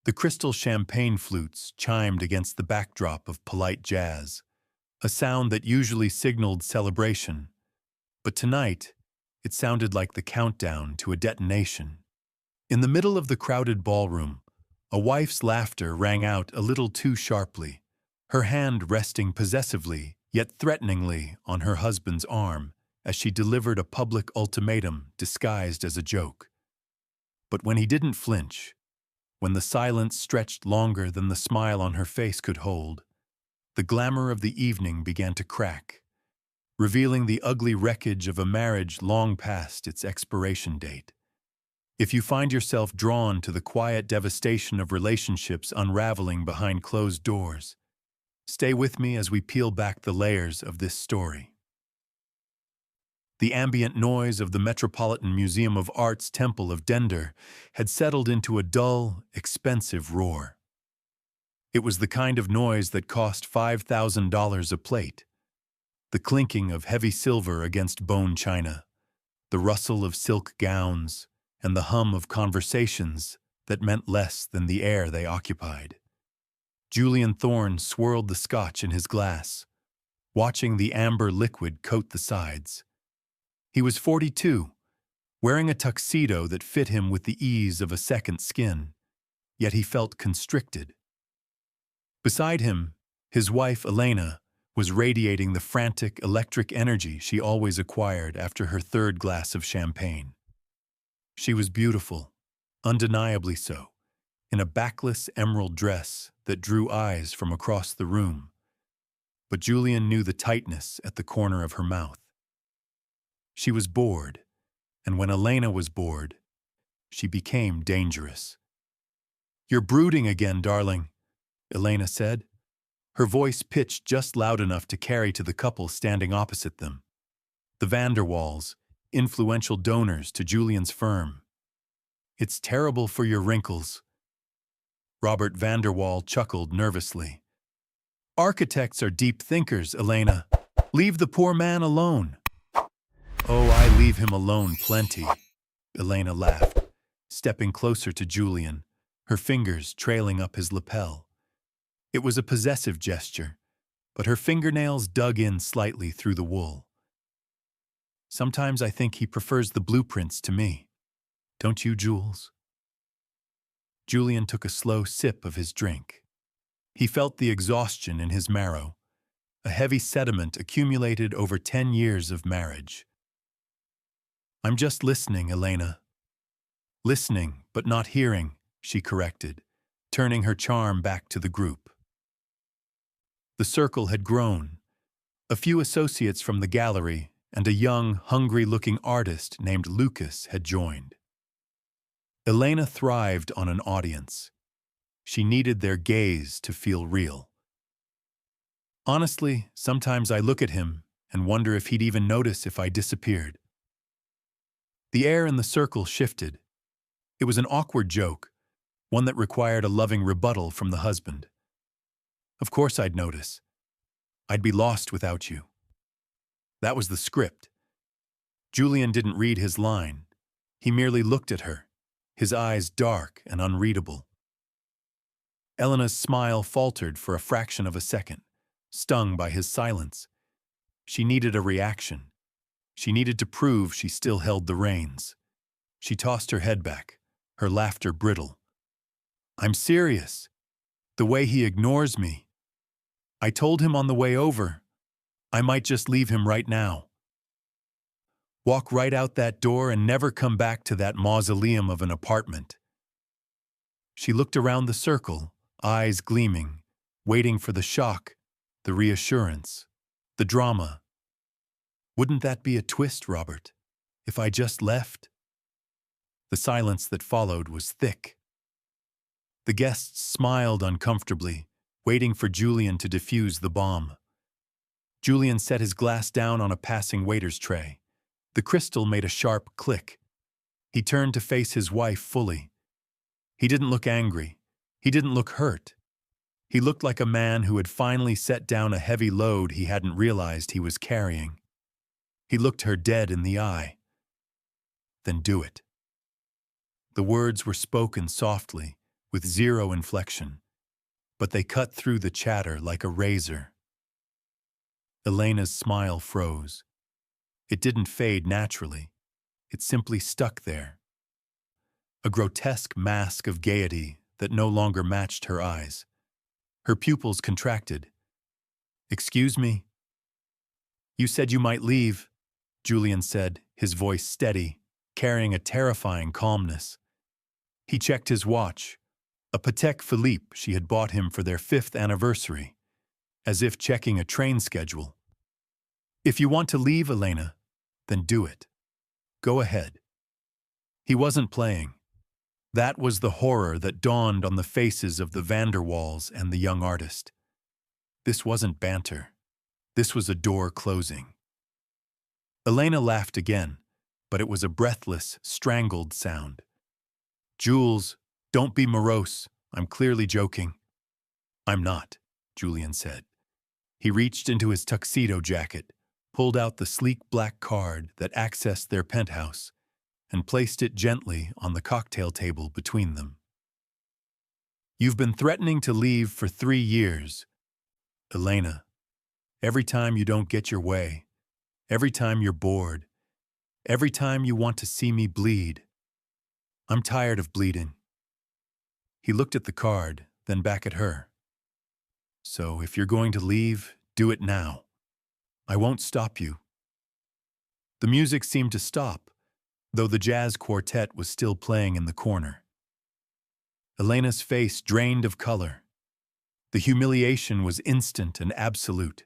The crystal champagne flutes chimed against the backdrop of polite jazz, a sound that usually signaled celebration. But tonight, it sounded like the countdown to a detonation. In the middle of the crowded ballroom, a wife's laughter rang out a little too sharply, her hand resting possessively, yet threateningly, on her husband's arm as she delivered a public ultimatum disguised as a joke. But when he didn't flinch, when the silence stretched longer than the smile on her face could hold, the glamour of the evening began to crack, revealing the ugly wreckage of a marriage long past its expiration date. If you find yourself drawn to the quiet devastation of relationships unraveling behind closed doors, stay with me as we peel back the layers of this story. The ambient noise of the Metropolitan Museum of Art's Temple of Dender had settled into a dull, expensive roar. It was the kind of noise that cost $5,000 a plate. The clinking of heavy silver against bone china, the rustle of silk gowns, and the hum of conversations that meant less than the air they occupied. Julian Thorne swirled the scotch in his glass, watching the amber liquid coat the sides. He was 42, wearing a tuxedo that fit him with the ease of a second skin, yet he felt constricted. Beside him, his wife, Elena, was radiating the frantic electric energy she always acquired after her third glass of champagne. She was beautiful, undeniably so, in a backless emerald dress that drew eyes from across the room. But Julian knew the tightness at the corner of her mouth. She was bored, and when Elena was bored, she became dangerous. "You're brooding again, darling," Elena said, her voice pitched just loud enough to carry to the couple standing opposite them. The Vanderwalls, influential donors to Julian's firm. "It's terrible for your wrinkles." Robert Vanderwall chuckled nervously. "Architects are deep thinkers, Elena. Leave the poor man alone." "Oh, I leave him alone plenty," Elena laughed, stepping closer to Julian, her fingers trailing up his lapel. It was a possessive gesture, but her fingernails dug in slightly through the wool. "Sometimes I think he prefers the blueprints to me. Don't you, Jules?" Julian took a slow sip of his drink. He felt the exhaustion in his marrow, a heavy sediment accumulated over 10 years of marriage. "I'm just listening, Elena." "Listening, but not hearing," she corrected, turning her charm back to the group. The circle had grown. A few associates from the gallery and a young, hungry-looking artist named Lucas had joined. Elena thrived on an audience. She needed their gaze to feel real. "Honestly, sometimes I look at him and wonder if he'd even notice if I disappeared." The air in the circle shifted. It was an awkward joke, one that required a loving rebuttal from the husband. "Of course I'd notice. I'd be lost without you." That was the script. Julian didn't read his line. He merely looked at her, his eyes dark and unreadable. Elena's smile faltered for a fraction of a second, stung by his silence. She needed a reaction. She needed to prove she still held the reins. She tossed her head back, her laughter brittle. "I'm serious. The way he ignores me. I told him on the way over. I might just leave him right now. Walk right out that door and never come back to that mausoleum of an apartment." She looked around the circle, eyes gleaming, waiting for the shock, the reassurance, the drama. "Wouldn't that be a twist, Robert, if I just left?" The silence that followed was thick. The guests smiled uncomfortably, waiting for Julian to defuse the bomb. Julian set his glass down on a passing waiter's tray. The crystal made a sharp click. He turned to face his wife fully. He didn't look angry. He didn't look hurt. He looked like a man who had finally set down a heavy load he hadn't realized he was carrying. He looked her dead in the eye. "Then do it." The words were spoken softly, with zero inflection, but they cut through the chatter like a razor. Elena's smile froze. It didn't fade naturally. It simply stuck there. A grotesque mask of gaiety that no longer matched her eyes. Her pupils contracted. "Excuse me?" "You said you might leave," Julian said, his voice steady, carrying a terrifying calmness. He checked his watch, a Patek Philippe she had bought him for their 5th anniversary, as if checking a train schedule. "If you want to leave, Elena, then do it. Go ahead." He wasn't playing. That was the horror that dawned on the faces of the Vanderwalls and the young artist. This wasn't banter. This was a door closing. Elena laughed again, but it was a breathless, strangled sound. "Jules, don't be morose. I'm clearly joking." "I'm not," Julian said. He reached into his tuxedo jacket, pulled out the sleek black card that accessed their penthouse, and placed it gently on the cocktail table between them. "You've been threatening to leave for 3 years. Elena, every time you don't get your way, every time you're bored, every time you want to see me bleed. I'm tired of bleeding." He looked at the card, then back at her. "So if you're going to leave, do it now. I won't stop you." The music seemed to stop, though the jazz quartet was still playing in the corner. Elena's face drained of color. The humiliation was instant and absolute.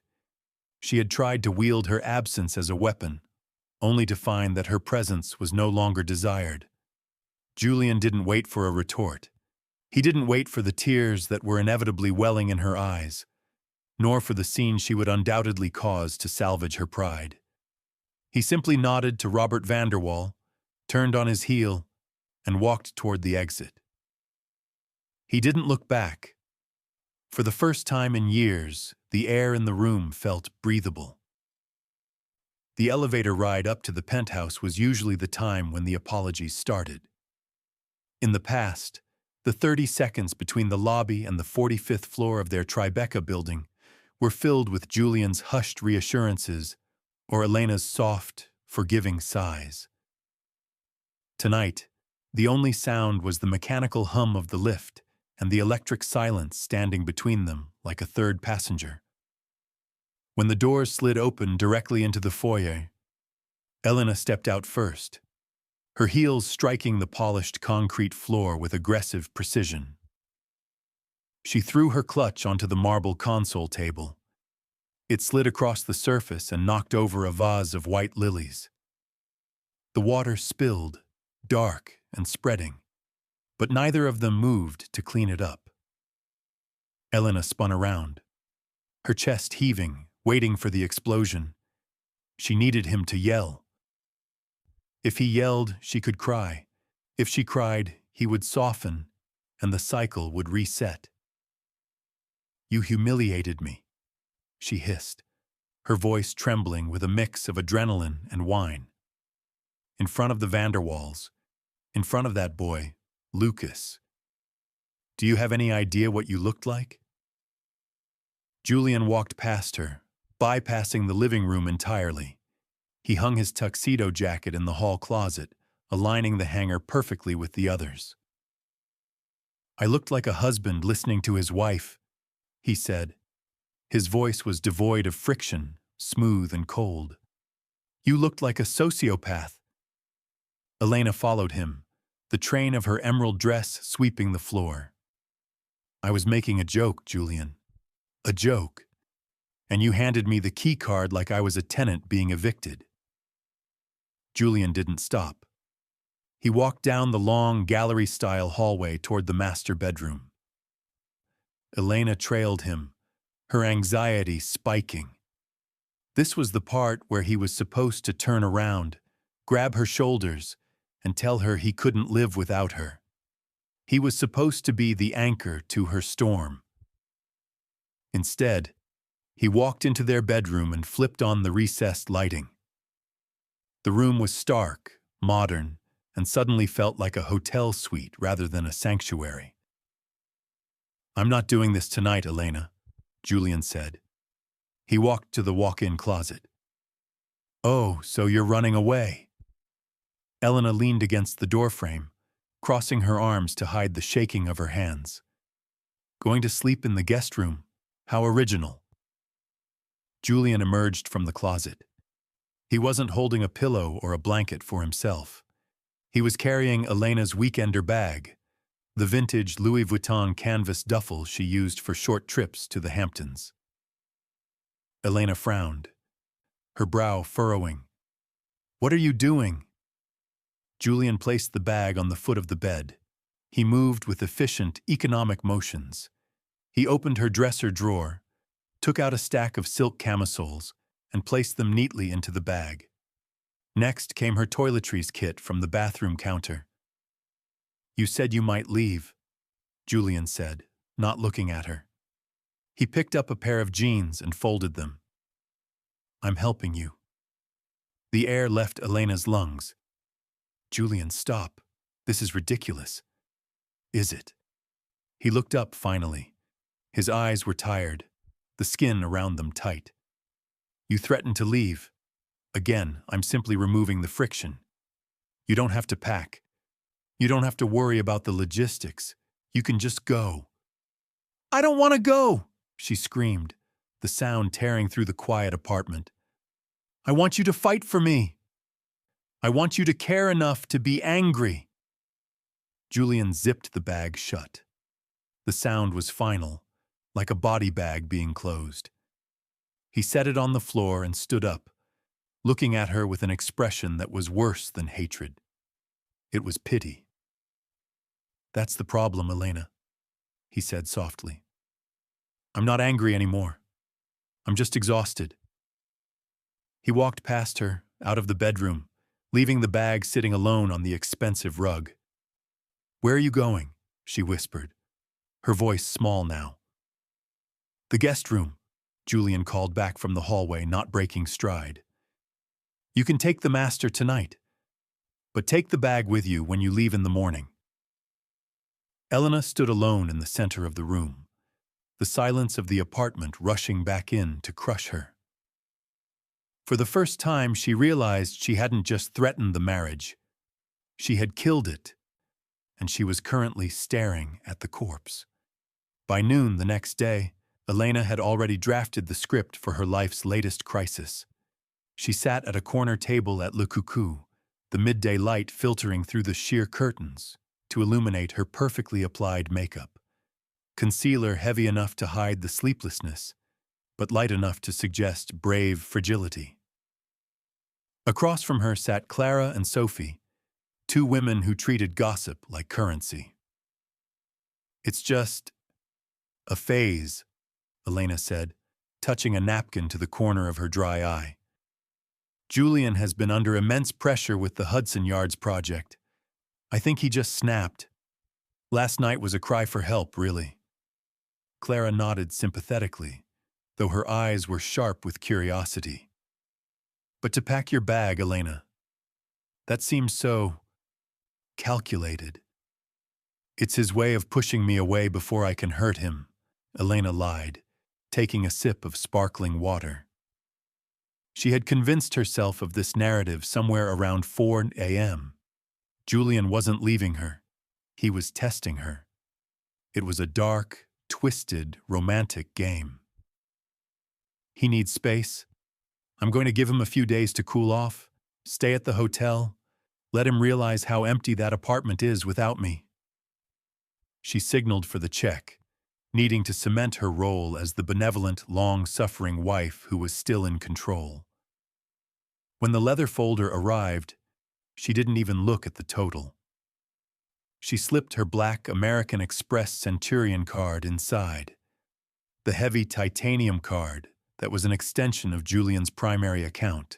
She had tried to wield her absence as a weapon, only to find that her presence was no longer desired. Julian didn't wait for a retort. He didn't wait for the tears that were inevitably welling in her eyes, nor for the scene she would undoubtedly cause to salvage her pride. He simply nodded to Robert Vanderwall, turned on his heel, and walked toward the exit. He didn't look back. For the first time in years, the air in the room felt breathable. The elevator ride up to the penthouse was usually the time when the apologies started. In the past, the 30 seconds between the lobby and the 45th floor of their Tribeca building were filled with Julian's hushed reassurances or Elena's soft, forgiving sighs. Tonight, the only sound was the mechanical hum of the lift and the electric silence standing between them like a third passenger. When the doors slid open directly into the foyer, Elena stepped out first, her heels striking the polished concrete floor with aggressive precision. She threw her clutch onto the marble console table. It slid across the surface and knocked over a vase of white lilies. The water spilled, dark and spreading, but neither of them moved to clean it up. Elena spun around, her chest heaving, waiting for the explosion. She needed him to yell. If he yelled, she could cry. If she cried, he would soften, and the cycle would reset. "You humiliated me," she hissed, her voice trembling with a mix of adrenaline and wine. In front of the Vanderwalls, in front of that boy, Lucas. "Do you have any idea what you looked like?" Julian walked past her, bypassing the living room entirely. He hung his tuxedo jacket in the hall closet, aligning the hanger perfectly with the others. "I looked like a husband listening to his wife," he said. His voice was devoid of friction, smooth and cold. "You looked like a sociopath." Elena followed him, the train of her emerald dress sweeping the floor. "I was making a joke, Julian. A joke. And you handed me the key card like I was a tenant being evicted." Julian didn't stop. He walked down the long, gallery-style hallway toward the master bedroom. Elena trailed him, her anxiety spiking. This was the part where he was supposed to turn around, grab her shoulders, and tell her he couldn't live without her. He was supposed to be the anchor to her storm. Instead, he walked into their bedroom and flipped on the recessed lighting. The room was stark, modern, and suddenly felt like a hotel suite rather than a sanctuary. I'm not doing this tonight, Elena, Julian said. He walked to the walk-in closet. Oh, so you're running away. Elena leaned against the doorframe, crossing her arms to hide the shaking of her hands. Going to sleep in the guest room? How original. Julian emerged from the closet. He wasn't holding a pillow or a blanket for himself. He was carrying Elena's weekender bag, the vintage Louis Vuitton canvas duffel she used for short trips to the Hamptons. Elena frowned, her brow furrowing. What are you doing? Julian placed the bag on the foot of the bed. He moved with efficient, economic motions. He opened her dresser drawer, took out a stack of silk camisoles, and placed them neatly into the bag. Next came her toiletries kit from the bathroom counter. You said you might leave, Julian said, not looking at her. He picked up a pair of jeans and folded them. I'm helping you. The air left Elena's lungs. Julian, stop. This is ridiculous. Is it? He looked up finally. His eyes were tired, the skin around them tight. You threatened to leave. Again, I'm simply removing the friction. You don't have to pack. You don't have to worry about the logistics. You can just go. I don't want to go, she screamed, the sound tearing through the quiet apartment. I want you to fight for me. I want you to care enough to be angry. Julian zipped the bag shut. The sound was final, like a body bag being closed. He set it on the floor and stood up, looking at her with an expression that was worse than hatred. It was pity. That's the problem, Elena, he said softly. I'm not angry anymore. I'm just exhausted. He walked past her, out of the bedroom, leaving the bag sitting alone on the expensive rug. Where are you going? She whispered, her voice small now. The guest room, Julian called back from the hallway, not breaking stride. You can take the master tonight, but take the bag with you when you leave in the morning. Elena stood alone in the center of the room, the silence of the apartment rushing back in to crush her. For the first time, she realized she hadn't just threatened the marriage. She had killed it, and she was currently staring at the corpse. By noon the next day, Elena had already drafted the script for her life's latest crisis. She sat at a corner table at Le Coucou, the midday light filtering through the sheer curtains to illuminate her perfectly applied makeup. Concealer heavy enough to hide the sleeplessness, but light enough to suggest brave fragility. Across from her sat Clara and Sophie, two women who treated gossip like currency. It's just a phase, Elena said, touching a napkin to the corner of her dry eye. Julian has been under immense pressure with the Hudson Yards project. I think he just snapped. Last night was a cry for help, really. Clara nodded sympathetically, though her eyes were sharp with curiosity. But to pack your bag, Elena, that seems so calculated. It's his way of pushing me away before I can hurt him, Elena lied, taking a sip of sparkling water. She had convinced herself of this narrative somewhere around 4 a.m. Julian wasn't leaving her. He was testing her. It was a dark, twisted, romantic game. He needs space. I'm going to give him a few days to cool off, stay at the hotel, let him realize how empty that apartment is without me. She signaled for the check, needing to cement her role as the benevolent, long-suffering wife who was still in control. When the leather folder arrived, she didn't even look at the total. She slipped her black American Express Centurion card inside, the heavy titanium card that was an extension of Julian's primary account,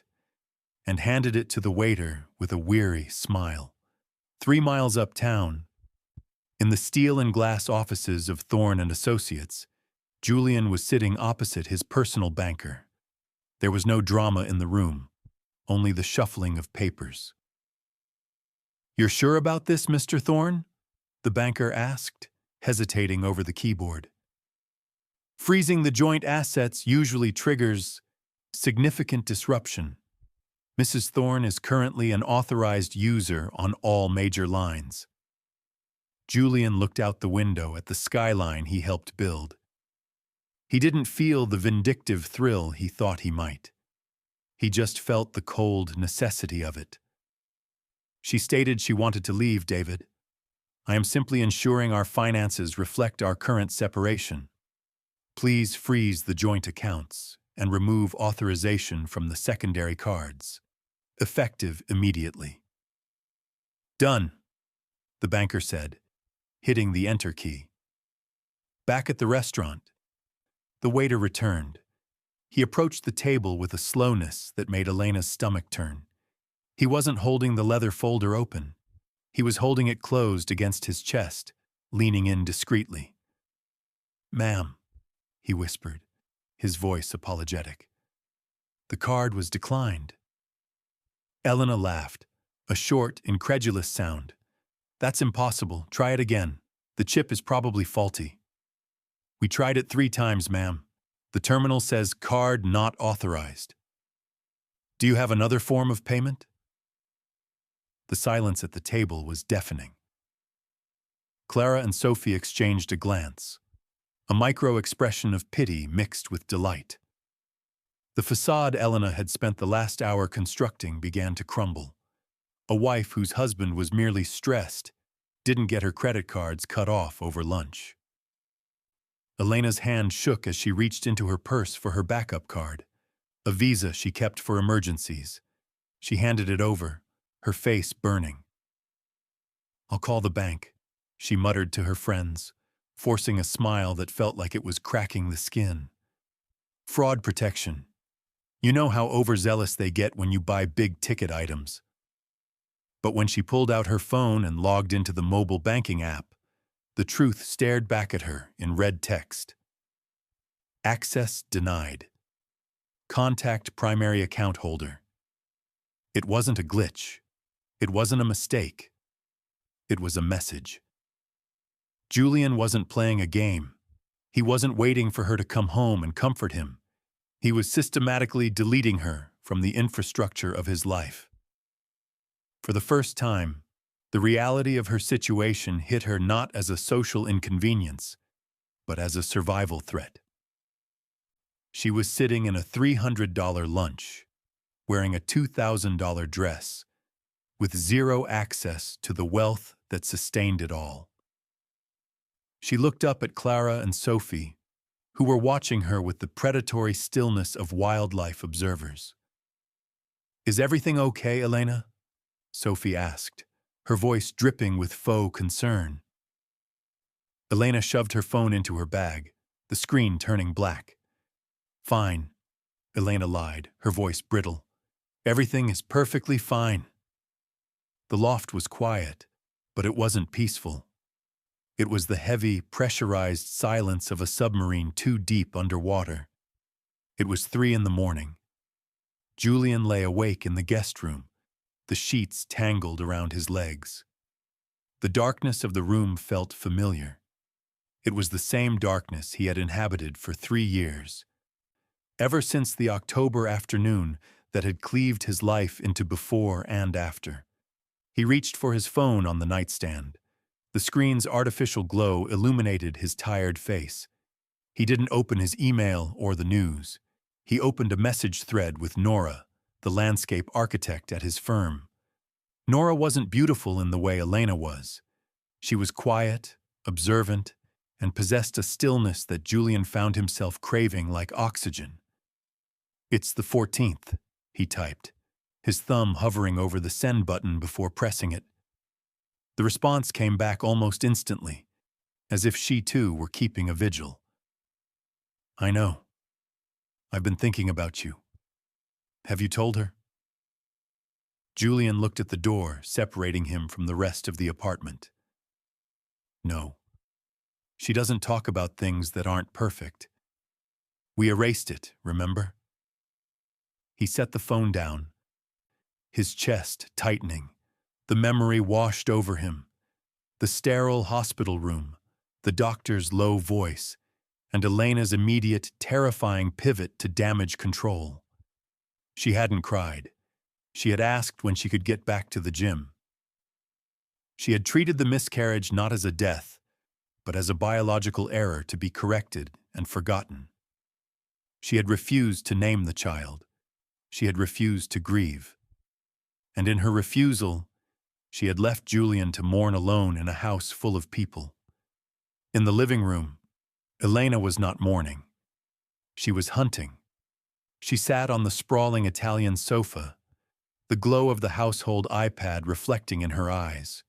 and handed it to the waiter with a weary smile. 3 miles uptown, in the steel and glass offices of Thorne and Associates, Julian was sitting opposite his personal banker. There was no drama in the room, only the shuffling of papers. "You're sure about this, Mr. Thorne?" the banker asked, hesitating over the keyboard. Freezing the joint assets usually triggers significant disruption. Mrs. Thorne is currently an authorized user on all major lines. Julian looked out the window at the skyline he helped build. He didn't feel the vindictive thrill he thought he might. He just felt the cold necessity of it. She stated she wanted to leave, David. I am simply ensuring our finances reflect our current separation. Please freeze the joint accounts and remove authorization from the secondary cards. Effective immediately. Done, the banker said, hitting the enter key. Back at the restaurant, the waiter returned. He approached the table with a slowness that made Elena's stomach turn. He wasn't holding the leather folder open. He was holding it closed against his chest, leaning in discreetly. "Ma'am," he whispered, his voice apologetic. The card was declined. Elena laughed, a short, incredulous sound. "That's impossible. Try it again. The chip is probably faulty." "We tried it 3 times, ma'am. The terminal says card not authorized." "Do you have another form of payment?" The silence at the table was deafening. Clara and Sophie exchanged a glance, a micro-expression of pity mixed with delight. The facade Elena had spent the last hour constructing began to crumble. A wife whose husband was merely stressed didn't get her credit cards cut off over lunch. Elena's hand shook as she reached into her purse for her backup card, a visa she kept for emergencies. She handed it over, her face burning. "I'll call the bank," she muttered to her friends, forcing a smile that felt like it was cracking the skin. Fraud protection. You know how overzealous they get when you buy big-ticket items. But when she pulled out her phone and logged into the mobile banking app, the truth stared back at her in red text. Access denied. Contact primary account holder. It wasn't a glitch. It wasn't a mistake. It was a message. Julian wasn't playing a game. He wasn't waiting for her to come home and comfort him. He was systematically deleting her from the infrastructure of his life. For the first time, the reality of her situation hit her not as a social inconvenience, but as a survival threat. She was sitting in a $300 lunch, wearing a $2,000 dress, with zero access to the wealth that sustained it all. She looked up at Clara and Sophie, who were watching her with the predatory stillness of wildlife observers. "Is everything okay, Elena?" Sophie asked, her voice dripping with faux concern. Elena shoved her phone into her bag, the screen turning black. "Fine," Elena lied, her voice brittle. "Everything is perfectly fine." The loft was quiet, but it wasn't peaceful. It was the heavy, pressurized silence of a submarine too deep underwater. It was 3 a.m. Julian lay awake in the guest room, the sheets tangled around his legs. The darkness of the room felt familiar. It was the same darkness he had inhabited for 3 years. Ever since the October afternoon that had cleaved his life into before and after. He reached for his phone on the nightstand. The screen's artificial glow illuminated his tired face. He didn't open his email or the news. He opened a message thread with Nora, the landscape architect at his firm. Nora wasn't beautiful in the way Elena was. She was quiet, observant, and possessed a stillness that Julian found himself craving like oxygen. "It's the 14th, he typed, his thumb hovering over the send button before pressing it. The response came back almost instantly, as if she too were keeping a vigil. "I know. I've been thinking about you. Have you told her?" Julian looked at the door, separating him from the rest of the apartment. "No. She doesn't talk about things that aren't perfect. We erased it, remember?" He set the phone down, his chest tightening. The memory washed over him. The sterile hospital room, the doctor's low voice, and Elena's immediate, terrifying pivot to damage control. She hadn't cried. She had asked when she could get back to the gym. She had treated the miscarriage not as a death, but as a biological error to be corrected and forgotten. She had refused to name the child. She had refused to grieve. And in her refusal, she had left Julian to mourn alone in a house full of people. In the living room, Elena was not mourning. She was hunting. She sat on the sprawling Italian sofa, the glow of the household iPad reflecting in her eyes.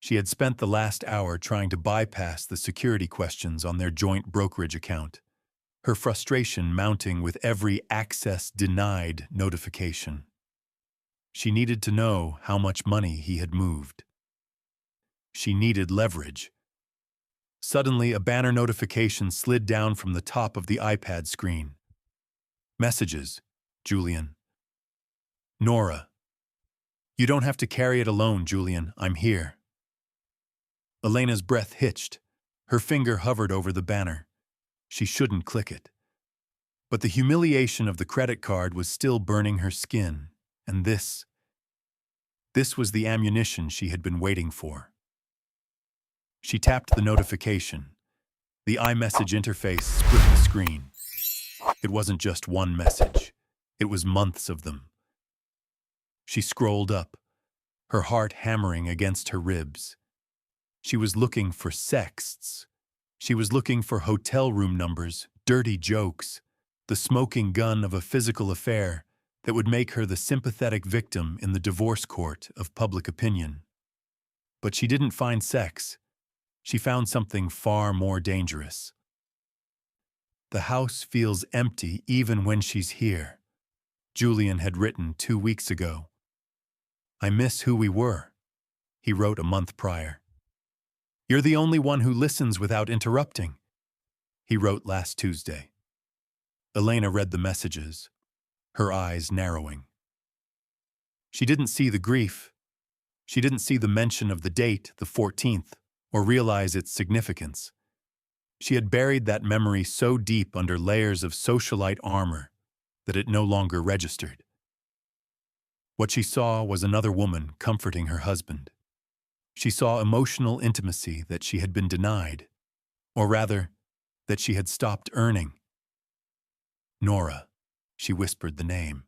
She had spent the last hour trying to bypass the security questions on their joint brokerage account, her frustration mounting with every access denied notification. She needed to know how much money he had moved. She needed leverage. Suddenly, a banner notification slid down from the top of the iPad screen. Messages, Julian. Nora. You don't have to carry it alone, Julian. I'm here. Elena's breath hitched. Her finger hovered over the banner. She shouldn't click it. But the humiliation of the credit card was still burning her skin, and this was the ammunition she had been waiting for. She tapped the notification. The iMessage interface split the screen. It wasn't just one message. It was months of them. She scrolled up, her heart hammering against her ribs. She was looking for sexts. She was looking for hotel room numbers, dirty jokes, the smoking gun of a physical affair that would make her the sympathetic victim in the divorce court of public opinion. But she didn't find sex. She found something far more dangerous. The house feels empty even when she's here, Julian had written 2 weeks ago. I miss who we were, he wrote a month prior. You're the only one who listens without interrupting, he wrote last Tuesday. Elena read the messages, her eyes narrowing. She didn't see the grief. She didn't see the mention of the date, the 14th, or realize its significance. She had buried that memory so deep under layers of socialite armor that it no longer registered. What she saw was another woman comforting her husband. She saw emotional intimacy that she had been denied, or rather, that she had stopped earning. Nora, she whispered the name,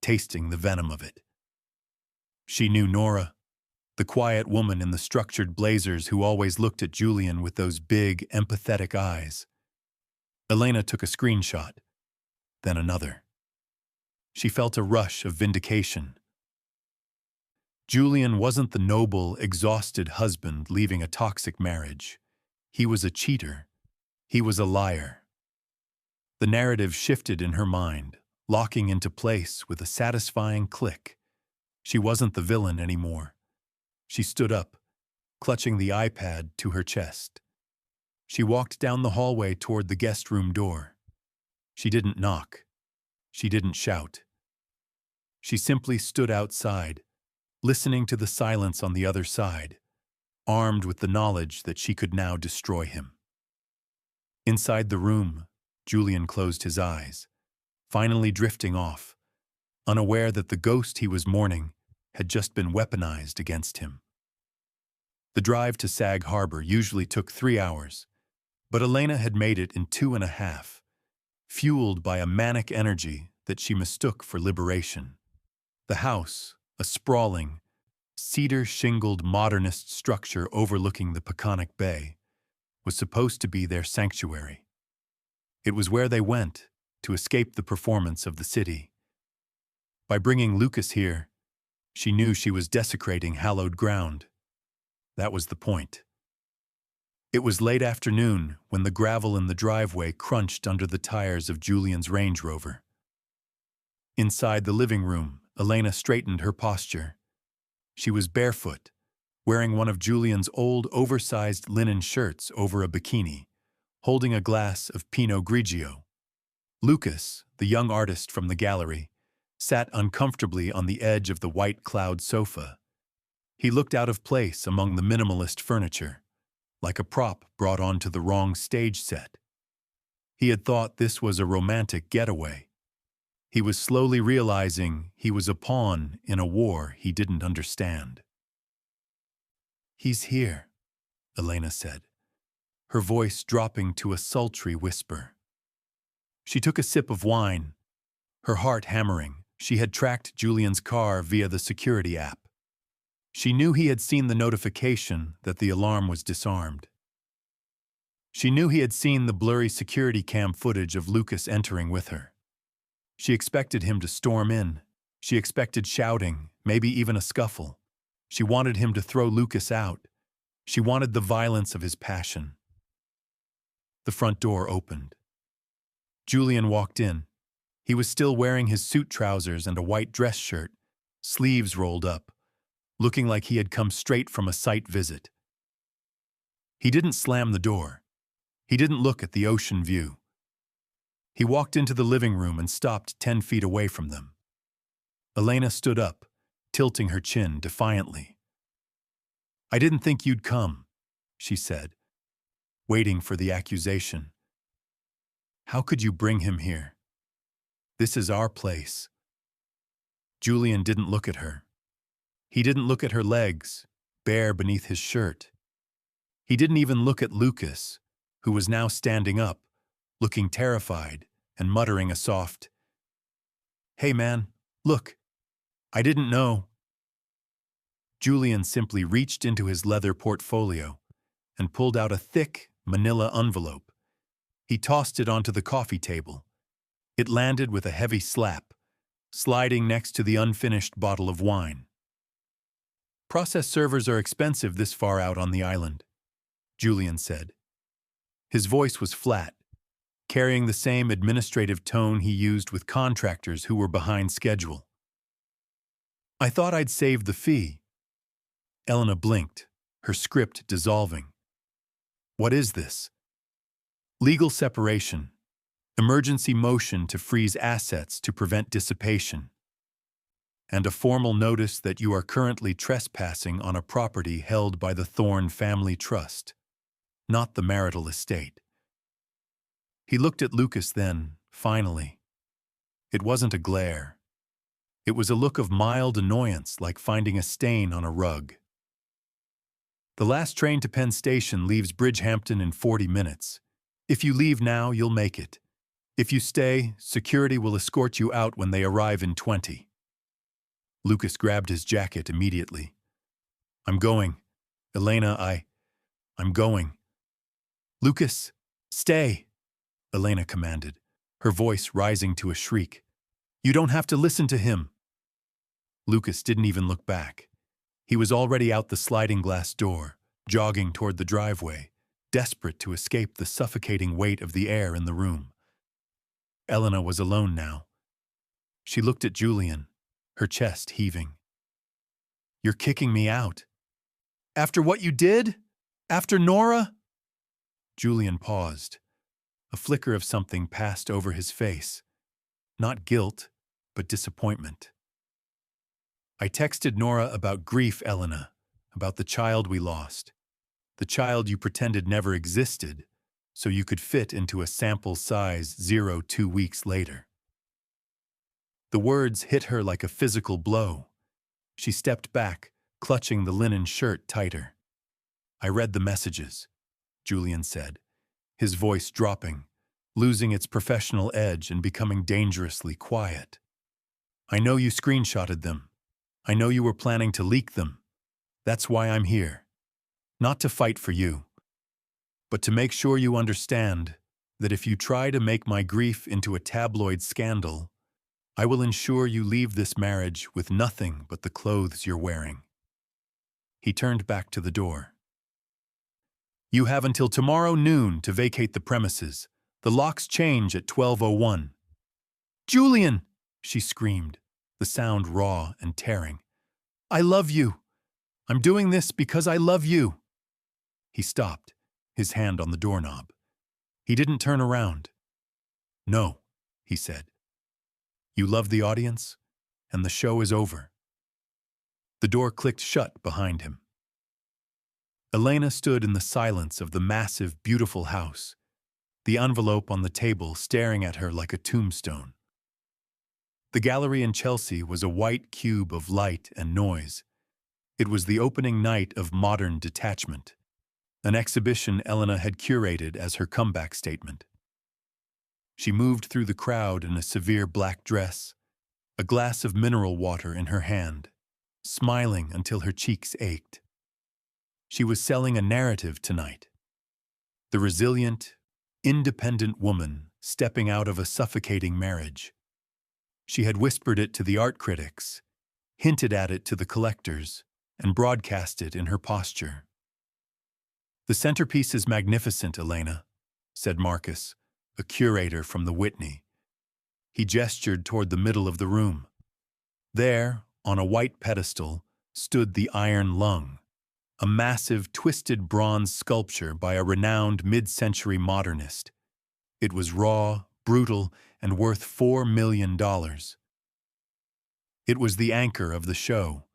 tasting the venom of it. She knew Nora, the quiet woman in the structured blazers who always looked at Julian with those big, empathetic eyes. Elena took a screenshot, then another. She felt a rush of vindication. Julian wasn't the noble, exhausted husband leaving a toxic marriage. He was a cheater. He was a liar. The narrative shifted in her mind, locking into place with a satisfying click. She wasn't the villain anymore. She stood up, clutching the iPad to her chest. She walked down the hallway toward the guest room door. She didn't knock. She didn't shout. She simply stood outside, listening to the silence on the other side, armed with the knowledge that she could now destroy him. Inside the room, Julian closed his eyes, finally drifting off, unaware that the ghost he was mourning had just been weaponized against him. The drive to Sag Harbor usually took 3 hours, but Elena had made it in 2.5, fueled by a manic energy that she mistook for liberation. The house, a sprawling, cedar-shingled modernist structure overlooking the Peconic Bay, was supposed to be their sanctuary. It was where they went to escape the performance of the city. By bringing Lucas here, she knew she was desecrating hallowed ground. That was the point. It was late afternoon when the gravel in the driveway crunched under the tires of Julian's Range Rover. Inside the living room, Elena straightened her posture. She was barefoot, wearing one of Julian's old oversized linen shirts over a bikini, holding a glass of Pinot Grigio. Lucas, the young artist from the gallery, sat uncomfortably on the edge of the white cloud sofa. He looked out of place among the minimalist furniture, like a prop brought onto the wrong stage set. He had thought this was a romantic getaway. He was slowly realizing he was a pawn in a war he didn't understand. "He's here," Elena said, her voice dropping to a sultry whisper. She took a sip of wine, her heart hammering. She had tracked Julian's car via the security app. She knew he had seen the notification that the alarm was disarmed. She knew he had seen the blurry security cam footage of Lucas entering with her. She expected him to storm in. She expected shouting, maybe even a scuffle. She wanted him to throw Lucas out. She wanted the violence of his passion. The front door opened. Julian walked in. He was still wearing his suit trousers and a white dress shirt, sleeves rolled up, looking like he had come straight from a site visit. He didn't slam the door. He didn't look at the ocean view. He walked into the living room and stopped 10 feet away from them. Elena stood up, tilting her chin defiantly. "I didn't think you'd come," she said, waiting for the accusation. "How could you bring him here? This is our place." Julian didn't look at her. He didn't look at her legs, bare beneath his shirt. He didn't even look at Lucas, who was now standing up, looking terrified and muttering a soft, "Hey man, look, I didn't know." Julian simply reached into his leather portfolio and pulled out a thick, manila envelope. He tossed it onto the coffee table. It landed with a heavy slap, sliding next to the unfinished bottle of wine. "Process servers are expensive this far out on the island," Julian said. His voice was flat, carrying the same administrative tone he used with contractors who were behind schedule. "I thought I'd saved the fee." Elena blinked, her script dissolving. "What is this?" "Legal separation. Emergency motion to freeze assets to prevent dissipation. And a formal notice that you are currently trespassing on a property held by the Thorne Family Trust, not the marital estate." He looked at Lucas then, finally. It wasn't a glare. It was a look of mild annoyance, like finding a stain on a rug. "The last train to Penn Station leaves Bridgehampton in 40 minutes. If you leave now, you'll make it. If you stay, security will escort you out when they arrive in 20. Lucas grabbed his jacket immediately. "I'm going. Elena, I'm going." "Lucas, stay," Elena commanded, her voice rising to a shriek. "You don't have to listen to him." Lucas didn't even look back. He was already out the sliding glass door, jogging toward the driveway, desperate to escape the suffocating weight of the air in the room. Elena was alone now. She looked at Julian, her chest heaving. "You're kicking me out. After what you did? After Nora?" Julian paused. A flicker of something passed over his face. Not guilt, but disappointment. "I texted Nora about grief, Elena, about the child we lost. The child you pretended never existed, so you could fit into a sample size 2 weeks later." The words hit her like a physical blow. She stepped back, clutching the linen shirt tighter. "I read the messages," Julian said, his voice dropping, losing its professional edge and becoming dangerously quiet. "I know you screenshotted them. I know you were planning to leak them. That's why I'm here. Not to fight for you, but to make sure you understand that if you try to make my grief into a tabloid scandal, I will ensure you leave this marriage with nothing but the clothes you're wearing." He turned back to the door. "You have until tomorrow noon to vacate the premises. The locks change at 12:01. "Julian!" she screamed, the sound raw and tearing. "I love you. I'm doing this because I love you." He stopped, his hand on the doorknob. He didn't turn around. "No," he said. "You love the audience, and the show is over." The door clicked shut behind him. Elena stood in the silence of the massive, beautiful house, the envelope on the table staring at her like a tombstone. The gallery in Chelsea was a white cube of light and noise. It was the opening night of Modern Detachment, an exhibition Elena had curated as her comeback statement. She moved through the crowd in a severe black dress, a glass of mineral water in her hand, smiling until her cheeks ached. She was selling a narrative tonight. The resilient, independent woman stepping out of a suffocating marriage. She had whispered it to the art critics, hinted at it to the collectors, and broadcast it in her posture. "The centerpiece is magnificent, Elena," said Marcus, a curator from the Whitney. He gestured toward the middle of the room. There, on a white pedestal, stood the Iron Lung, a massive, twisted bronze sculpture by a renowned mid-century modernist. It was raw, brutal, and worth $4 million. It was the anchor of the show,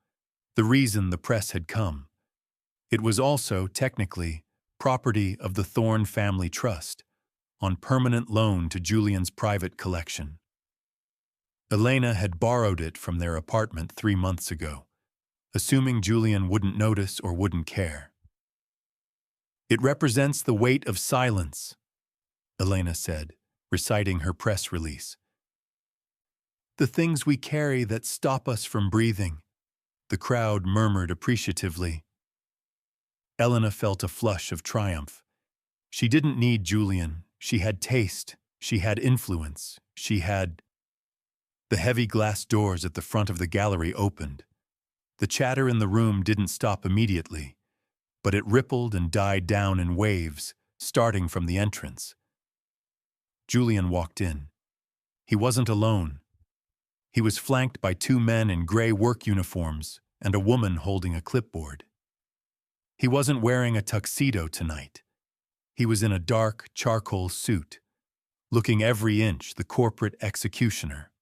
the reason the press had come. It was also, technically, property of the Thorne Family Trust, on permanent loan to Julian's private collection. Elena had borrowed it from their apartment 3 months ago, assuming Julian wouldn't notice or wouldn't care. "It represents the weight of silence," Elena said, reciting her press release. "The things we carry that stop us from breathing," the crowd murmured appreciatively. Elena felt a flush of triumph. She didn't need Julian. She had taste. She had influence. She had... The heavy glass doors at the front of the gallery opened. The chatter in the room didn't stop immediately, but it rippled and died down in waves, starting from the entrance. Julian walked in. He wasn't alone. He was flanked by 2 men in gray work uniforms and a woman holding a clipboard. He wasn't wearing a tuxedo tonight. He was in a dark charcoal suit, looking every inch the corporate executioner.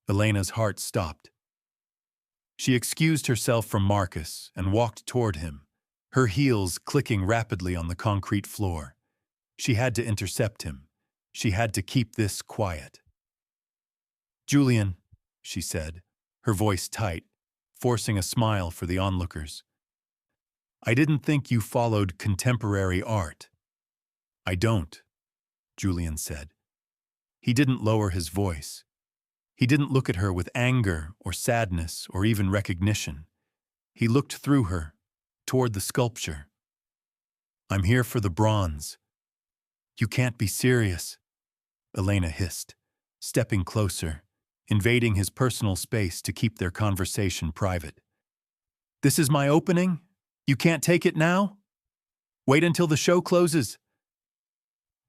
Elena's heart stopped. She excused herself from Marcus and walked toward him, her heels clicking rapidly on the concrete floor. She had to intercept him. She had to keep this quiet. "Julian," she said, her voice tight, forcing a smile for the onlookers. "I didn't think you followed contemporary art." "I don't," Julian said. He didn't lower his voice. He didn't look at her with anger or sadness or even recognition. He looked through her, toward the sculpture. "I'm here for the bronze." "You can't be serious," Elena hissed, stepping closer, invading his personal space to keep their conversation private. "This is my opening? You can't take it now? Wait until the show closes."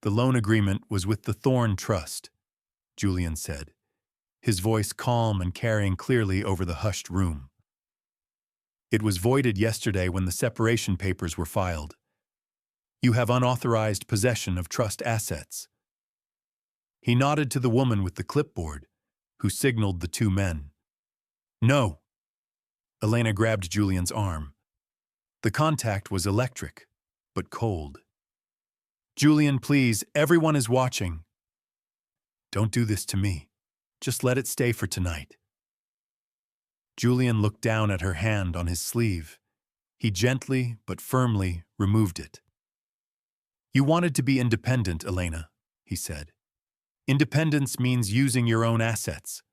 "The loan agreement was with the Thorne Trust," Julian said, his voice calm and carrying clearly over the hushed room. "It was voided yesterday when the separation papers were filed. You have unauthorized possession of trust assets." He nodded to the woman with the clipboard, who signaled the 2 men. "No." Elena grabbed Julian's arm. The contact was electric, but cold. "Julian, please, everyone is watching." "Don't do this to me. Just let it stay for tonight." Julian looked down at her hand on his sleeve. He gently but firmly removed it. "You wanted to be independent, Elena," he said. "Independence means using your own assets."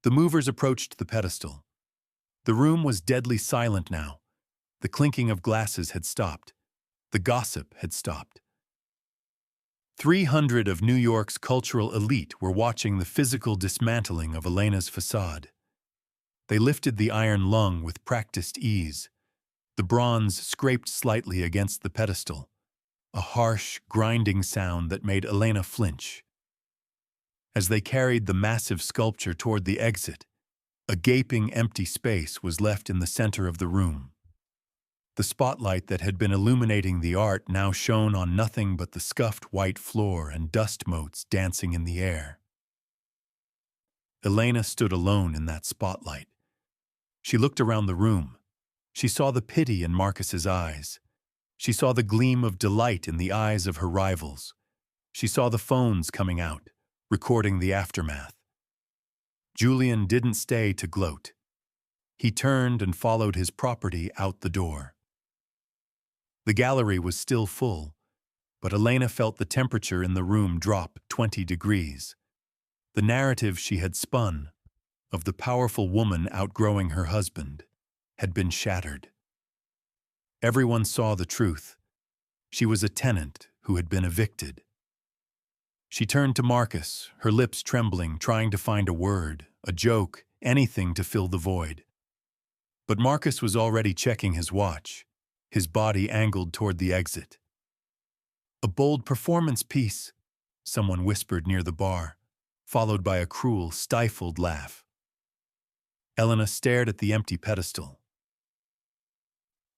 The movers approached the pedestal. The room was deadly silent now. The clinking of glasses had stopped. The gossip had stopped. 300 of New York's cultural elite were watching the physical dismantling of Elena's facade. They lifted the Iron Lung with practiced ease. The bronze scraped slightly against the pedestal, a harsh, grinding sound that made Elena flinch. As they carried the massive sculpture toward the exit, a gaping empty space was left in the center of the room. The spotlight that had been illuminating the art now shone on nothing but the scuffed white floor and dust motes dancing in the air. Elena stood alone in that spotlight. She looked around the room. She saw the pity in Marcus's eyes. She saw the gleam of delight in the eyes of her rivals. She saw the phones coming out, recording the aftermath. Julian didn't stay to gloat. He turned and followed his property out the door. The gallery was still full, but Elena felt the temperature in the room drop 20 degrees. The narrative she had spun, of the powerful woman outgrowing her husband, had been shattered. Everyone saw the truth. She was a tenant who had been evicted. She turned to Marcus, her lips trembling, trying to find a word, a joke, anything to fill the void. But Marcus was already checking his watch, his body angled toward the exit. "A bold performance piece," someone whispered near the bar, followed by a cruel, stifled laugh. Elena stared at the empty pedestal.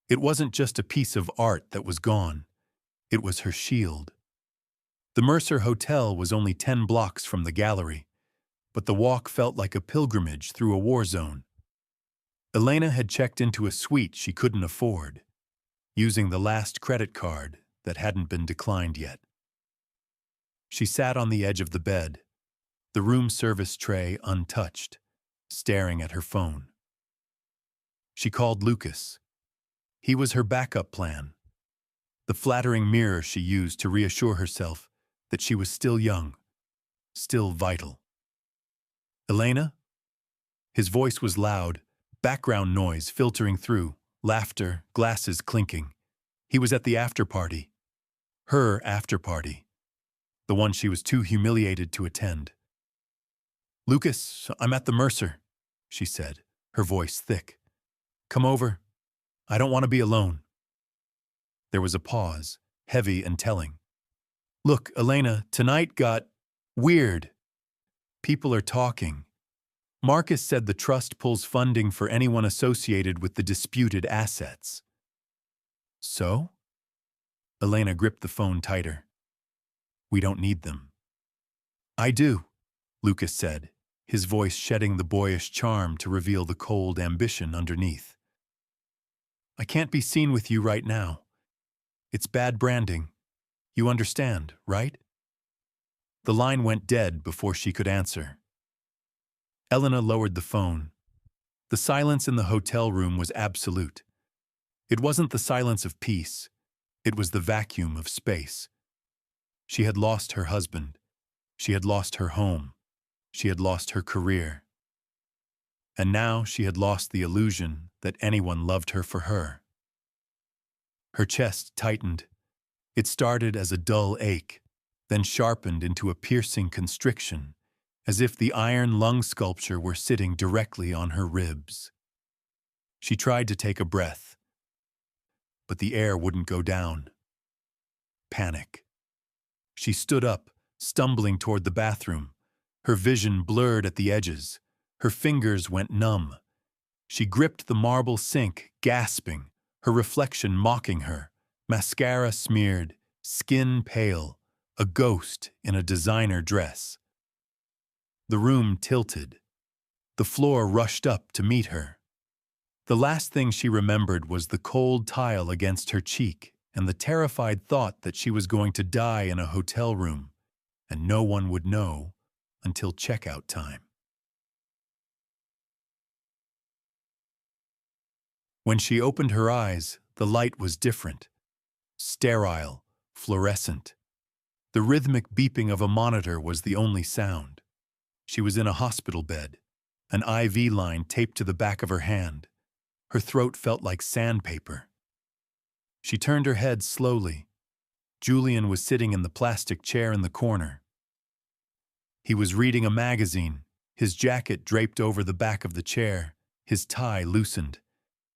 It wasn't just a piece of art that was gone. It was her shield. The Mercer Hotel was only 10 blocks from the gallery, but the walk felt like a pilgrimage through a war zone. Elena had checked into a suite she couldn't afford, using the last credit card that hadn't been declined yet. She sat on the edge of the bed, the room service tray untouched, staring at her phone. She called Lucas. He was her backup plan, the flattering mirror she used to reassure herself that she was still young, still vital. "Elena?" His voice was loud, background noise filtering through, laughter, glasses clinking. He was at the after-party. Her after-party. The one she was too humiliated to attend. "Lucas, I'm at the Mercer," she said, her voice thick. "Come over. I don't want to be alone." There was a pause, heavy and telling. "Look, Elena, tonight got weird. People are talking. Marcus said the trust pulls funding for anyone associated with the disputed assets." "So?" Elena gripped the phone tighter. "We don't need them." "I do," Lucas said, his voice shedding the boyish charm to reveal the cold ambition underneath. "I can't be seen with you right now. It's bad branding. You understand, right?" The line went dead before she could answer. Elena lowered the phone. The silence in the hotel room was absolute. It wasn't the silence of peace. It was the vacuum of space. She had lost her husband. She had lost her home. She had lost her career. And now she had lost the illusion that anyone loved her for her. Her chest tightened. It started as a dull ache, then sharpened into a piercing constriction, as if the iron lung sculpture were sitting directly on her ribs. She tried to take a breath, but the air wouldn't go down. Panic. She stood up, stumbling toward the bathroom, her vision blurred at the edges. Her fingers went numb. She gripped the marble sink, gasping, her reflection mocking her, mascara smeared, skin pale, a ghost in a designer dress. The room tilted. The floor rushed up to meet her. The last thing she remembered was the cold tile against her cheek and the terrified thought that she was going to die in a hotel room, and no one would know until checkout time. When she opened her eyes, the light was different. Sterile, fluorescent. The rhythmic beeping of a monitor was the only sound. She was in a hospital bed, an IV line taped to the back of her hand. Her throat felt like sandpaper. She turned her head slowly. Julian was sitting in the plastic chair in the corner. He was reading a magazine, his jacket draped over the back of the chair, his tie loosened.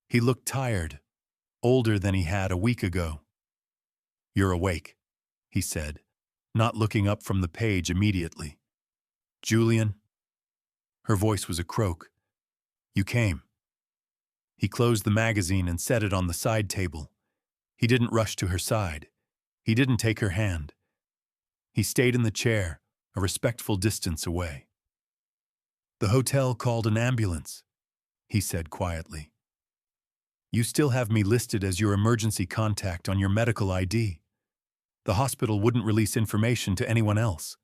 He looked tired, older than he had a week ago. "You're awake," he said, not looking up from the page immediately. "Julian?" Her voice was a croak. "You came." He closed the magazine and set it on the side table. He didn't rush to her side. He didn't take her hand. He stayed in the chair, a respectful distance away. "The hotel called an ambulance," he said quietly. You still have me listed as your emergency contact on your medical ID. The hospital wouldn't release information to anyone else.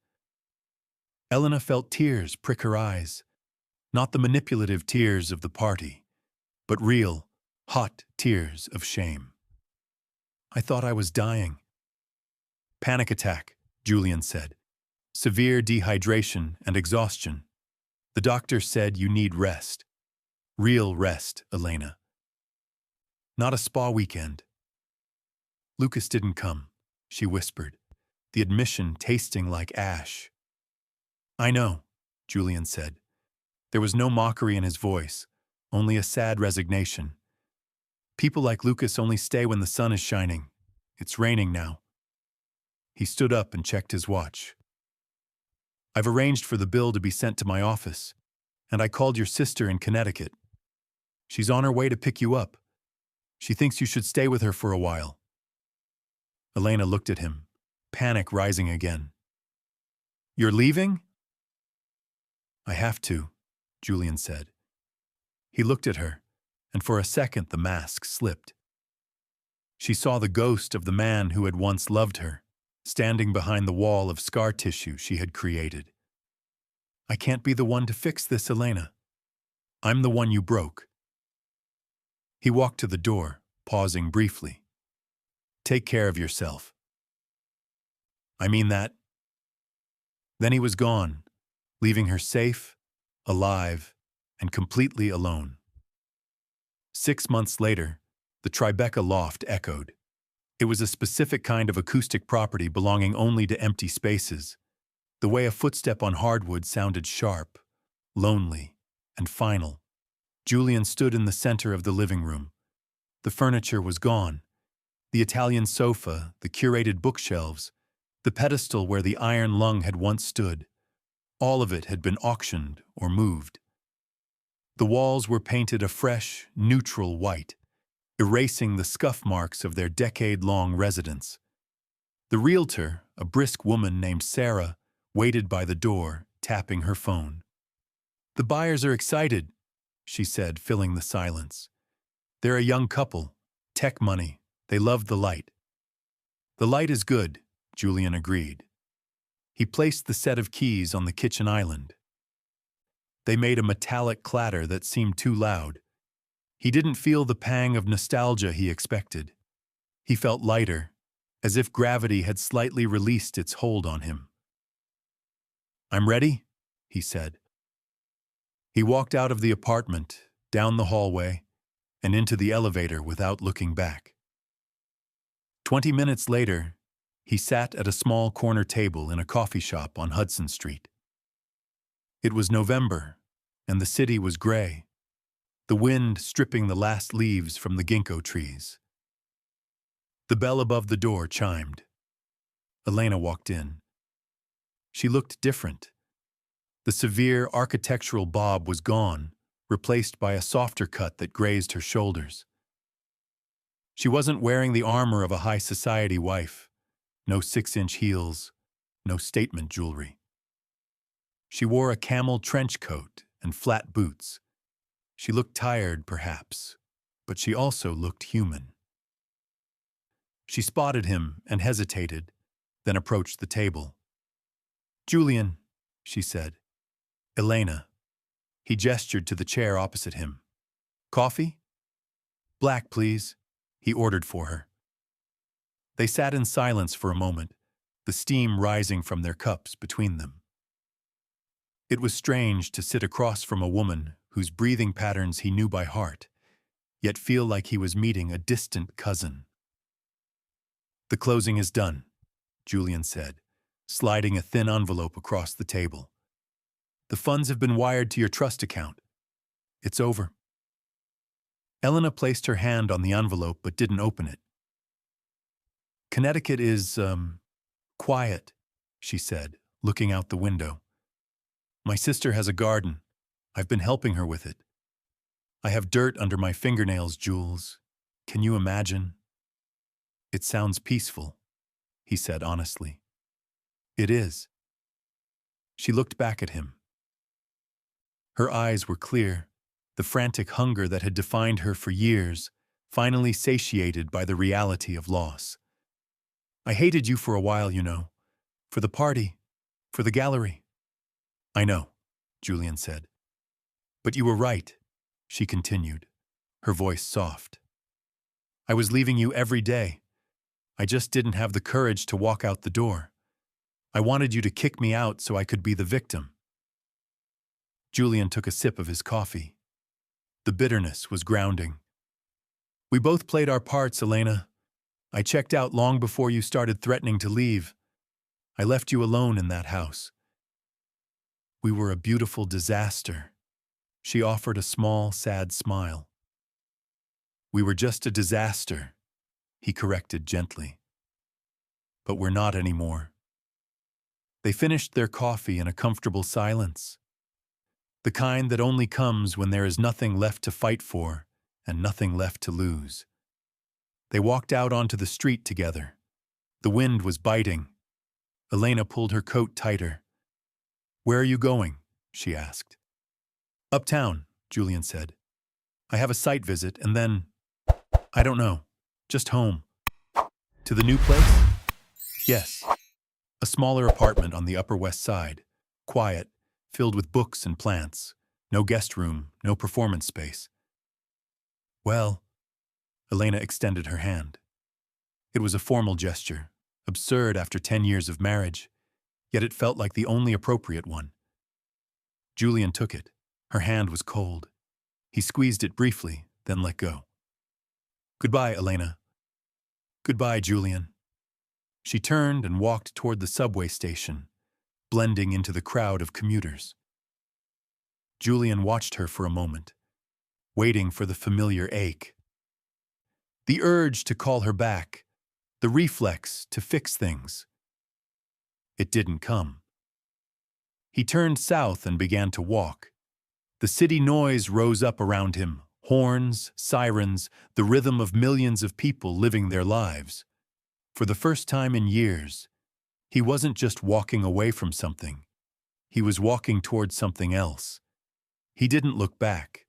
Elena felt tears prick her eyes, not the manipulative tears of the party, but real, hot tears of shame. I thought I was dying. Panic attack, Julian said. Severe dehydration and exhaustion. The doctor said you need rest. Real rest, Elena. Not a spa weekend. Lucas didn't come, she whispered, the admission tasting like ash. I know, Julian said. There was no mockery in his voice, only a sad resignation. People like Lucas only stay when the sun is shining. It's raining now. He stood up and checked his watch. I've arranged for the bill to be sent to my office, and I called your sister in Connecticut. She's on her way to pick you up. She thinks you should stay with her for a while. Elena looked at him, panic rising again. You're leaving? I have to, Julian said. He looked at her, and for a second the mask slipped. She saw the ghost of the man who had once loved her, standing behind the wall of scar tissue she had created. I can't be the one to fix this, Elena. I'm the one you broke. He walked to the door, pausing briefly. Take care of yourself. I mean that. Then he was gone, leaving her safe, alive, and completely alone. 6 months later, the Tribeca loft echoed. It was a specific kind of acoustic property belonging only to empty spaces. The way a footstep on hardwood sounded sharp, lonely, and final. Julian stood in the center of the living room. The furniture was gone. The Italian sofa, the curated bookshelves, the pedestal where the iron lung had once stood. All of it had been auctioned or moved. The walls were painted a fresh, neutral white, erasing the scuff marks of their decade-long residence. The realtor, a brisk woman named Sarah, waited by the door, tapping her phone. The buyers are excited, she said, filling the silence. They're a young couple, tech money, they love the light. The light is good, Julian agreed. He placed the set of keys on the kitchen island. They made a metallic clatter that seemed too loud. He didn't feel the pang of nostalgia he expected. He felt lighter, as if gravity had slightly released its hold on him. I'm ready, he said. He walked out of the apartment, down the hallway, and into the elevator without looking back. 20 minutes later, he sat at a small corner table in a coffee shop on Hudson Street. It was November, and the city was gray, the wind stripping the last leaves from the ginkgo trees. The bell above the door chimed. Elena walked in. She looked different. The severe architectural bob was gone, replaced by a softer cut that grazed her shoulders. She wasn't wearing the armor of a high society wife, no 6-inch heels, no statement jewelry. She wore a camel trench coat and flat boots. She looked tired, perhaps, but she also looked human. She spotted him and hesitated, then approached the table. Julian, she said. Elena. He gestured to the chair opposite him. Coffee? Black, please, he ordered for her. They sat in silence for a moment, the steam rising from their cups between them. It was strange to sit across from a woman whose breathing patterns he knew by heart, yet feel like he was meeting a distant cousin. The closing is done, Julian said, sliding a thin envelope across the table. The funds have been wired to your trust account. It's over. Elena placed her hand on the envelope but didn't open it. Connecticut is, quiet, she said, looking out the window. My sister has a garden. I've been helping her with it. I have dirt under my fingernails, Jules. Can you imagine? It sounds peaceful, he said honestly. It is. She looked back at him. Her eyes were clear, the frantic hunger that had defined her for years, finally satiated by the reality of loss. I hated you for a while, you know. For the party, for the gallery. I know, Julian said. But you were right, she continued, her voice soft. I was leaving you every day. I just didn't have the courage to walk out the door. I wanted you to kick me out so I could be the victim. Julian took a sip of his coffee. The bitterness was grounding. We both played our parts, Elena. I checked out long before you started threatening to leave. I left you alone in that house. We were a beautiful disaster. She offered a small, sad smile. We were just a disaster, he corrected gently. But we're not anymore. They finished their coffee in a comfortable silence. The kind that only comes when there is nothing left to fight for and nothing left to lose. They walked out onto the street together. The wind was biting. Elena pulled her coat tighter. Where are you going? She asked. Uptown, Julian said. I have a site visit and then, I don't know, just home. To the new place? Yes. A smaller apartment on the Upper West Side, quiet, filled with books and plants. No guest room, no performance space. Well, Elena extended her hand. It was a formal gesture, absurd after 10 years of marriage, yet it felt like the only appropriate one. Julian took it. Her hand was cold. He squeezed it briefly, then let go. Goodbye, Elena. Goodbye, Julian. She turned and walked toward the subway station, blending into the crowd of commuters. Julian watched her for a moment, waiting for the familiar ache. The urge to call her back, the reflex to fix things. It didn't come. He turned south and began to walk. The city noise rose up around him, horns, sirens, the rhythm of millions of people living their lives. For the first time in years, he wasn't just walking away from something. He was walking towards something else. He didn't look back.